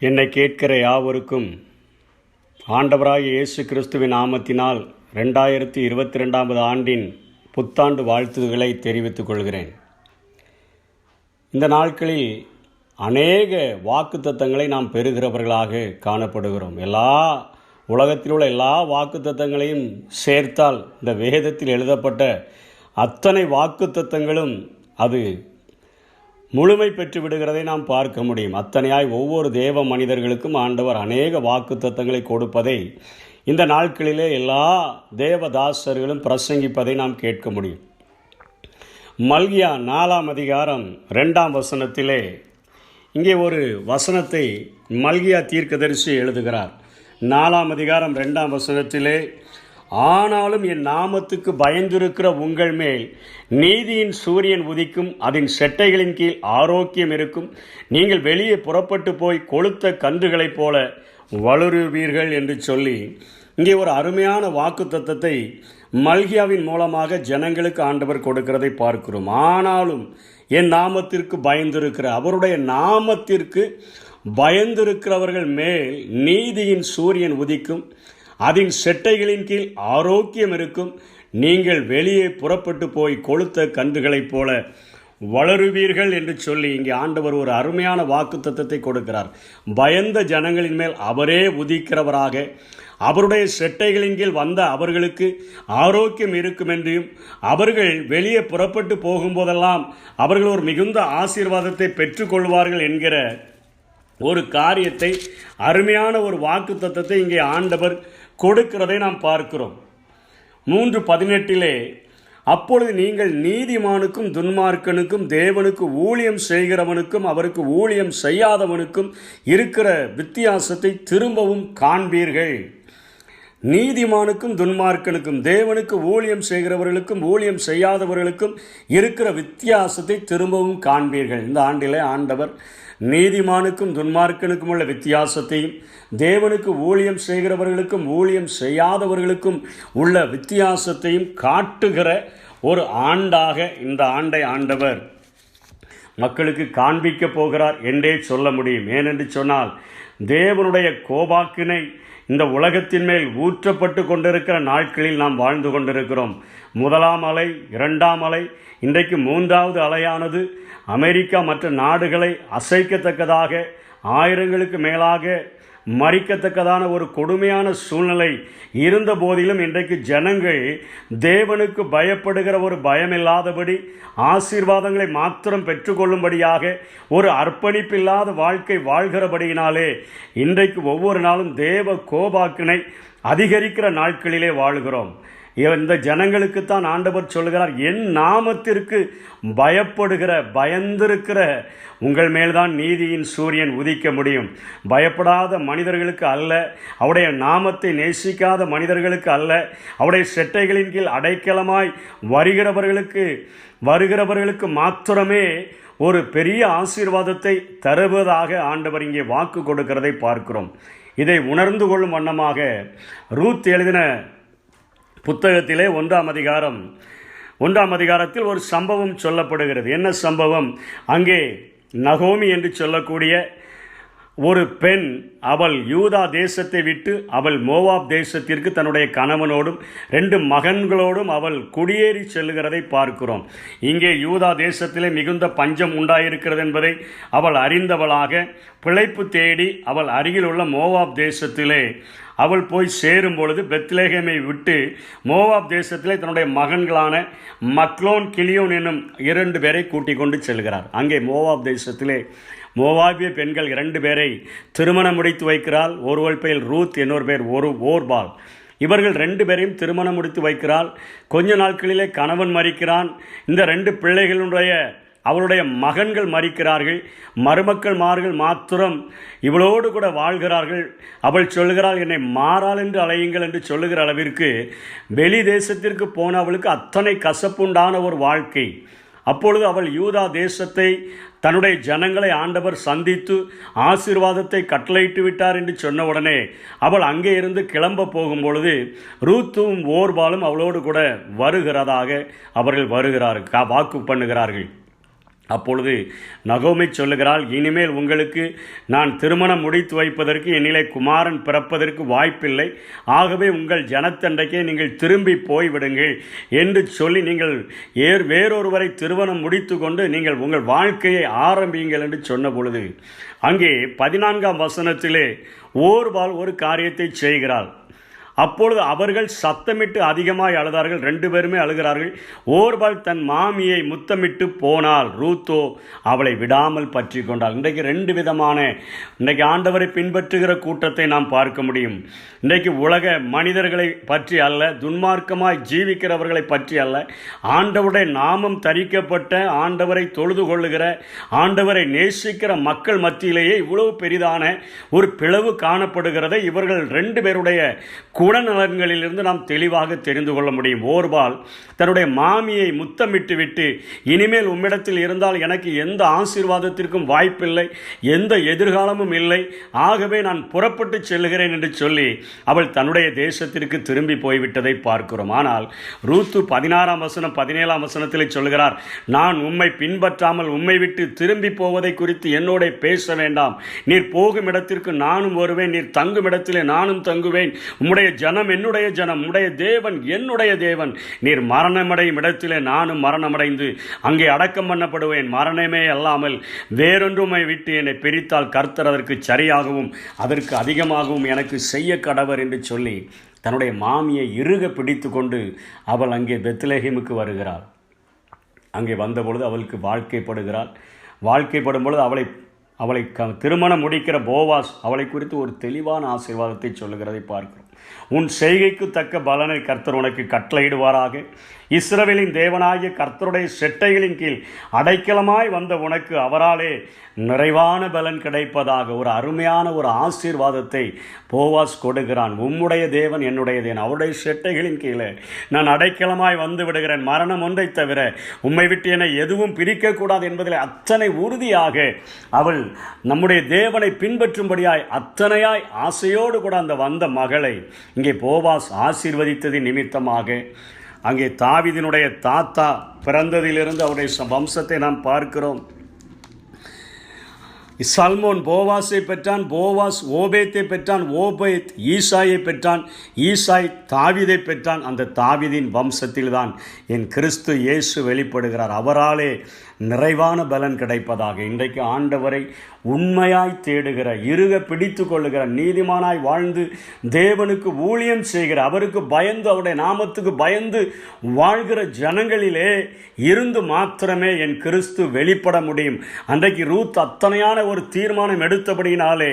என்னை கேட்கிற யாவருக்கும் ஆண்டவராகிய இயேசு கிறிஸ்துவின் நாமத்தினால் 2022 ஆண்டின் புத்தாண்டு வாழ்த்துக்களை தெரிவித்துக் கொள்கிறேன். இந்த நாட்களில் அநேக வாக்குத்தத்தங்களை நாம் பெறுகிறவர்களாக காணப்படுகிறோம். உலகத்தில் உள்ள எல்லா வாக்குத்தத்தங்களையும் சேர்த்தால் இந்த வேதத்தில் எழுதப்பட்ட அத்தனை வாக்குத்தத்தங்களும் அது முழுமை பெற்று விடுகிறதை நாம் பார்க்க முடியும். அத்தனையாய் ஒவ்வொரு தேவ மனிதர்களுக்கும் ஆண்டவர் அநேக வாக்குத்தத்தங்களை கொடுப்பதை இந்த நாட்களிலே எல்லா தேவதாசர்களும் பிரசங்கிப்பதை நாம் கேட்க முடியும். மல்கியா 4ஆம் அதிகாரம் 2ஆம் வசனத்திலே இங்கே ஒரு வசனத்தை மல்கியா தீர்க்கதரிசி எழுதுகிறார். 4ஆம் அதிகாரம் 2ஆம் வசனத்திலே, ஆனாலும் என் நாமத்துக்கு பயந்திருக்கிற உங்கள் மேல் நீதியின் சூரியன் உதிக்கும், அதன் செட்டைகளின் கீழ் ஆரோக்கியம் இருக்கும், நீங்கள் வெளியே புறப்பட்டு போய் கொளுத்த கன்றுகளைப் போல வளருவீர்கள் என்று சொல்லி இங்கே ஒரு அருமையான வாக்குத்தத்தத்தை மல்கியாவின் மூலமாக ஜனங்களுக்கு ஆண்டவர் கொடுக்கிறதை பார்க்கிறோம். ஆனாலும் என் நாமத்திற்கு பயந்திருக்கிற, அவருடைய நாமத்திற்கு பயந்திருக்கிறவர்கள் மேல் நீதியின் சூரியன் உதிக்கும், அதன் செட்டைகளின் கீழ் ஆரோக்கியம் இருக்கும், நீங்கள் வெளியே புறப்பட்டு போய் கொளுத்த கன்றுகளைப் போல வளருவீர்கள் என்று சொல்லி இங்கே ஆண்டவர் ஒரு அருமையான வாக்குத்தத்தத்தை கொடுக்கிறார். பயந்த ஜனங்களின் மேல் அவரே உதிக்கிறவராக, அவருடைய செட்டைகளின் கீழ் வந்த அவர்களுக்கு ஆரோக்கியம் இருக்கும் என்றும், அவர்கள் வெளியே புறப்பட்டு போகும்போதெல்லாம் அவர்கள் ஒரு மிகுந்த ஆசீர்வாதத்தை பெற்றுக்கொள்வார்கள் என்கிற ஒரு காரியத்தை, அருமையான ஒரு வாக்குத்தத்தத்தை இங்கே ஆண்டவர் கொடுக்கிறதை நாம் பார்க்கிறோம். 3:18 அப்பொழுது நீங்கள் நீதிமானுக்கும் துன்மார்க்கனுக்கும் தேவனுக்கு ஊழியம் செய்கிறவனுக்கும் அவருக்கு ஊழியம் செய்யாதவனுக்கும் இருக்கிற வித்தியாசத்தை திரும்பவும் காண்பீர்கள். நீதிமானுக்கும் துன்மார்க்கனுக்கும் தேவனுக்கு ஊழியம் செய்கிறவர்களுக்கும் ஊழியம் செய்யாதவர்களுக்கும் இருக்கிற வித்தியாசத்தை திரும்பவும் காண்பீர்கள். இந்த ஆண்டிலே ஆண்டவர் நீதிமானுக்கும் துன்மார்க்கனுக்கும் உள்ள வித்தியாசத்தையும் தேவனுக்கு ஊழியம் செய்கிறவர்களுக்கும் ஊழியம் செய்யாதவர்களுக்கும் உள்ள வித்தியாசத்தையும் காட்டுகிற ஒரு ஆண்டாக இந்த ஆண்டை ஆண்டவர் மக்களுக்கு காண்பிக்க போகிறார் என்றே சொல்ல முடியும். ஏனென்று சொன்னால், தேவனுடைய கோபாக்கினை இந்த உலகத்தின் மேல் ஊற்றப்பட்டு கொண்டிருக்கிற நாட்களில் நாம் வாழ்ந்து கொண்டிருக்கிறோம். 1ஆம் அலை, 2ஆம் அலை, இன்றைக்கு 3வது அலையானது அமெரிக்கா மற்ற நாடுகளை அசைக்கத்தக்கதாக, ஆயிரங்களுக்கு மேலாக மறிக்கத்தக்கதான ஒரு கொடுமையான சூழ்நிலை இருந்த போதிலும் இன்றைக்கு ஜனங்கள் தேவனுக்கு பயப்படுகிற ஒரு பயமில்லாதபடி, ஆசீர்வாதங்களை மாத்திரம் பெற்றுக்கொள்ளும்படியாக ஒரு அர்ப்பணிப்பில்லாத வாழ்க்கை வாழ்கிறபடியினாலே இன்றைக்கு ஒவ்வொரு நாளும் தேவ கோபாக்கினை அதிகரிக்கிற நாட்களிலே வாழ்கிறோம். இந்த ஜனங்களுக்குத்தான் ஆண்டவர் சொல்கிறார், என் நாமத்திற்கு பயந்திருக்கிற உங்கள் மேல்தான் நீதியின் சூரியன் உதிக்க முடியும். பயப்படாத மனிதர்களுக்கு அல்ல, அவருடைய நாமத்தை நேசிக்காத மனிதர்களுக்கு அல்ல, அவருடைய செட்டைகளின் கீழ் அடைக்கலமாய் வருகிறவர்களுக்கு மாத்திரமே ஒரு பெரிய ஆசீர்வாதத்தை தருவதாக ஆண்டவர் இங்கே வாக்கு கொடுக்கிறதை பார்க்கிறோம். இதை உணர்ந்து கொள்ளும் வண்ணமாக ரூத் எழுதின புத்தகத்திலே 1ஆம் அதிகாரத்தில் ஒரு சம்பவம் சொல்லப்படுகிறது. என்ன சம்பவம்? அங்கே நகோமி என்று சொல்லக்கூடிய ஒரு பெண், அவள் யூதா தேசத்தை விட்டு அவள் மோவாப் தேசத்திற்கு தன்னுடைய கணவனோடும் 2 மகன்களோடும் அவள் குடியேறி செல்லுகிறதை பார்க்கிறோம். இங்கே யூதா தேசத்திலே மிகுந்த பஞ்சம் உண்டாயிருக்கிறது என்பதை அவள் அறிந்தவளாக பிழைப்பு தேடி அவள் அருகில் உள்ள மோவாப் தேசத்திலே அவள் போய் சேரும் பொழுது பெத்லெகேமை விட்டு மோவாப் தேசத்திலே தன்னுடைய மகன்களான மக்லோன், கிலியோன் என்னும் 2 பேரை கூட்டிக் கொண்டு செல்கிறார். அங்கே மோவாப் தேசத்திலே மோவாபிய பெண்கள் 2 பேரை திருமணம் முடித்து வைக்கிறாள். ஒருவள் பெயர் ரூத், இன்னொரு பேர் ஓர்பால். இவர்கள் 2 பேரையும் திருமணம் முடித்து வைக்கிறாள். கொஞ்ச நாட்களிலே கணவன் மரிக்கிறான். இந்த 2 பிள்ளைகளுடைய அவளுடைய மகன்கள் மரிக்கிறார்கள். மருமக்கள்மார்கள் மாத்திரம் இவளோடு கூட வாழ்கிறார்கள். அவள் சொல்லுகிறாள், என்னை மாறாள் என்று அழையுங்கள் என்று சொல்லுகிற அளவிற்கு வெளி தேசத்திற்கு போன அவளுக்கு அத்தனை கசப்புண்டான ஒரு வாழ்க்கை. அப்பொழுது அவள் யூதா தேசத்தை, தன்னுடைய ஜனங்களை ஆண்டவர் சந்தித்து ஆசீர்வாதத்தை கட்டளையிட்டு விட்டார் என்று சொன்ன உடனே அவள் அங்கே இருந்து கிளம்ப போகும் பொழுது ரூத்தும் ஓர்பாலும் அவளோடு கூட வருகிறதாக அவர்கள் வாக்கு பண்ணுகிறார்கள். அப்பொழுது நகோமி சொல்லுகிறாள், இனிமேல் உங்களுக்கு நான் திருமணம் முடித்து வைப்பதற்கு என்னிலே குமாரன் பிறப்பதற்கு வாய்ப்பில்லை. ஆகவே உங்கள் ஜனத்தண்டைக்கே நீங்கள் திரும்பி போய்விடுங்கள் என்று சொல்லி நீங்கள் வேறொருவரை திருமணம் முடித்து கொண்டு நீங்கள் உங்கள் வாழ்க்கையை ஆரம்பியுங்கள் என்று சொன்ன பொழுது அங்கே 14ஆம் வசனத்திலே ஓர்பால் ஒரு காரியத்தை செய்கிறாள். அப்பொழுது அவர்கள் சத்தமிட்டு அதிகமாய் அழுதார்கள். 2 பேருமே அழுகிறார்கள். ஓர்பால் தன் மாமியை முத்தமிட்டு போனால், ரூத்தோ அவளை விடாமல் பற்றி கொண்டாள். இன்றைக்கு 2 விதமான இன்றைக்கு ஆண்டவரை பின்பற்றுகிற கூட்டத்தை நாம் பார்க்க முடியும். இன்றைக்கு உலக மனிதர்களை பற்றி அல்ல, துன்மார்க்கமாய் ஜீவிக்கிறவர்களை பற்றி அல்ல, ஆண்டவருடைய நாமம் தரிக்கப்பட்ட ஆண்டவரை தொழுது கொள்ளுகிற ஆண்டவரை நேசிக்கிற மக்கள் மத்தியிலேயே இவ்வளவு பெரிதான ஒரு பிளவு காணப்படுகிறதை இவர்கள் 2 பேருடைய குணநலன்களிலிருந்து நாம் தெளிவாக தெரிந்து கொள்ள முடியும். ஓர்பால் தன்னுடைய மாமியை முத்தமிட்டு விட்டு, இனிமேல் உம்மிடத்தில் இருந்தால் எனக்கு எந்த ஆசீர்வாதத்திற்கும் வாய்ப்பில்லை, எந்த எதிர்காலமும் இல்லை, ஆகவே நான் புறப்பட்டு செல்லுகிறேன் என்று சொல்லி அவள் தன்னுடைய தேசத்திற்கு திரும்பி போய்விட்டதை பார்க்கிறோம். ஆனால் ரூத்து 16ஆம் வசனம் 17ஆம் வசனத்தில் சொல்கிறார், நான் உம்மை பின்பற்றாமல் உம்மை விட்டு திரும்பி போவதை குறித்து என்னோட பேச வேண்டாம். நீர் போகும் இடத்திற்கு நானும் வருவேன், நீர் தங்கும் இடத்திலே நானும் தங்குவேன். உம்முடைய ஜனம் என்னுடைய ஜனம், உம்முடைய தேவன் என்னுடைய தேவன். நீர் மரணமடையும் இடத்திலே நானும் மரணமடைந்து அங்கே அடக்கம் பண்ணப்படுவேன். மரணமே அல்லாமல் வேறொன்றுமை விட்டு என்னை பிரித்தால் கர்த்தர் அதற்கு சரியாகவும் அதற்கு அதிகமாகவும் எனக்கு செய்ய கடவர் என்று சொல்லி தன்னுடைய மாமியை இறுக பிடித்து கொண்டு அவள் அங்கே பெத்லெகேமுக்கு வருகிறாள். அங்கே வந்தபொழுது அவளுக்கு வாழ்க்கைப்படுகிறாள். வாழ்க்கைப்படும் பொழுது அவளை திருமணம் முடிக்கிற போவாஸ் அவளை குறித்து ஒரு தெளிவான ஆசீர்வாதத்தை சொல்லுகிறதை பார்க்கிறோம். உன் செய்கைக்கு தக்க பலனை கர்த்தர் உனக்கு கட்டளையிடுவாராக. இஸ்ரவேலின் தேவனாகிய கர்த்தருடைய செட்டைகளின் கீழ் அடைக்கலமாய் வந்த உனக்கு அவராலே நிறைவான பலன் கிடைப்பதாக. ஒரு அருமையான ஒரு ஆசீர்வாதத்தை போவாஸ் கொடுக்கிறான். உம்முடைய தேவன் என்னுடைய தேவன், அவருடைய செட்டைகளின் கீழே நான் அடைக்கலமாய் வந்து விடுகிறேன். மரணம் ஒன்றை தவிர உம்மை விட்டு என்னை எதுவும் பிரிக்கக்கூடாது என்பதில் அத்தனை உறுதியாக அவள் நம்முடைய தேவனை பின்பற்றும்படியாய் அத்தனையாய் ஆசையோடு கூட அந்த வந்த மகளை இங்கே போவாஸ் ஆசீர்வதித்ததின் நிமித்தமாக அங்கே தாவீதினுடைய தாத்தா பிறந்ததிலிருந்து அவருடைய வம்சத்தை நாம் பார்க்கிறோம். சல்மோன் போவாஸை பெற்றான், போவாஸ் ஓபேத்தை பெற்றான், ஓபேத் ஈசாயை பெற்றான், ஈசாய் தாவீதை பெற்றான். அந்த தாவீதின் வம்சத்தில்தான் என் கிறிஸ்து இயேசு வெளிப்படுகிறார். அவராலே நிறைவான பலன் கிடைப்பதாக. இன்றைக்கு ஆண்டவரை உண்மையாய் தேடுகிற, இறுக பிடித்து கொள்ளுகிற, நீதிமானாய் வாழ்ந்து தேவனுக்கு ஊழியம் செய்கிற, அவருக்கு பயந்து அவருடைய நாமத்துக்கு பயந்து வாழ்கிற ஜனங்களிலே இருந்து மாத்திரமே என் கிறிஸ்து வெளிப்பட முடியும். அன்றைக்கு ரூத் அத்தனையான ஒரு தீர்மானம் எடுத்தபடியினாலே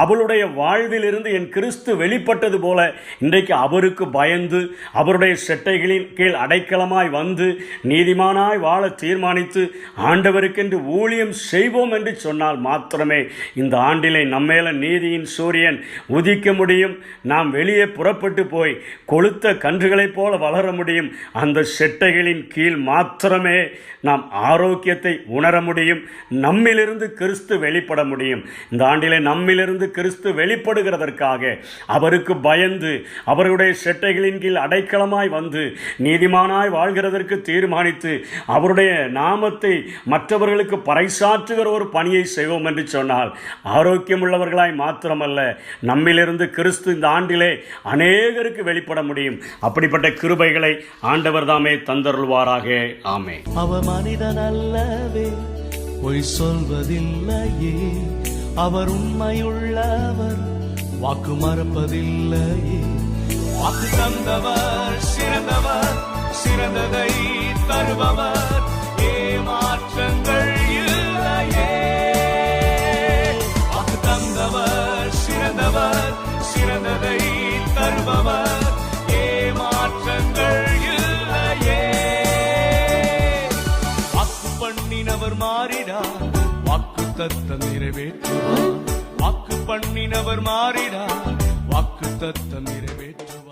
அவளுடைய வாழ்வில் இருந்து என் கிறிஸ்து வெளிப்பட்டது போல இன்றைக்கு அவருக்கு பயந்து அவருடைய செட்டைகளின் கீழ் அடைக்கலமாய் வந்து நீதிமானாய் வாழ தீர்மானித்து ஆண்டவருக்கென்று ஊழியம் செய்வோம் என்று சொன்னால் மாத்திரமே இந்த ஆண்டிலே நம்மேல நீதியின் சூரியன் உதிக்க முடியும். நாம் வெளியே புறப்பட்டு போய் கொளுத்த கன்றுகளைப் போல வளர முடியும். அந்த செட்டைகளின் கீழ் மாத்திரமே நாம் ஆரோக்கியத்தை உணர முடியும். நம்மிலிருந்து கிறிஸ்து வெளிப்பட முடியும். இந்த ஆண்டிலே நம்மிலிருந்து கிறிஸ்து வெளிப்படுகிறதற்காக அவருக்கு பயந்து அவருடைய செட்டைகளின் கீழ் அடைக்கலமாய் வந்து நீதிமானாய் வாழ்கிறதற்கு தீர்மானித்து அவருடைய நாமத்தை மற்றவர்களுக்கு பறைசாற்றுகிற ஒரு பணியை செய்வோம் என்று சொன்னால் ஆரோக்கியம் உள்ளவர்களாய் மாத்திரமல்ல, நம்மிலிருந்து கிறிஸ்து இந்த ஆண்டிலே அநேகருக்கு வெளிப்பட முடியும். அப்படிப்பட்ட கிருபைகளை ஆண்டவர் தாமே தந்தருள்வாராக. ஆமே. அவர் மனிதன் அல்லவே, பொய் சொல்வதில்லையே, அவர் உண்மையுள்ளவர், வாக்கு மறப்பதில்லையே. வாக்கு தந்தவர் சிறந்தவர், சிறந்ததை தருபவர், ஏமாற்றங்கள் இல்லையே. வாக்கு தந்தவர் சிறந்தவர், சிறந்ததை தருபவர், ஏமாற்றங்கள் இல்லையே. வாக்கு பண்ணினவர் மாறிடார், வாக்கு தத்தம் நிறைவேற்றுவார். வாக்கு பண்ணினவர் மாறிடார், வாக்கு தத்தம் நிறைவேற்றுவார்.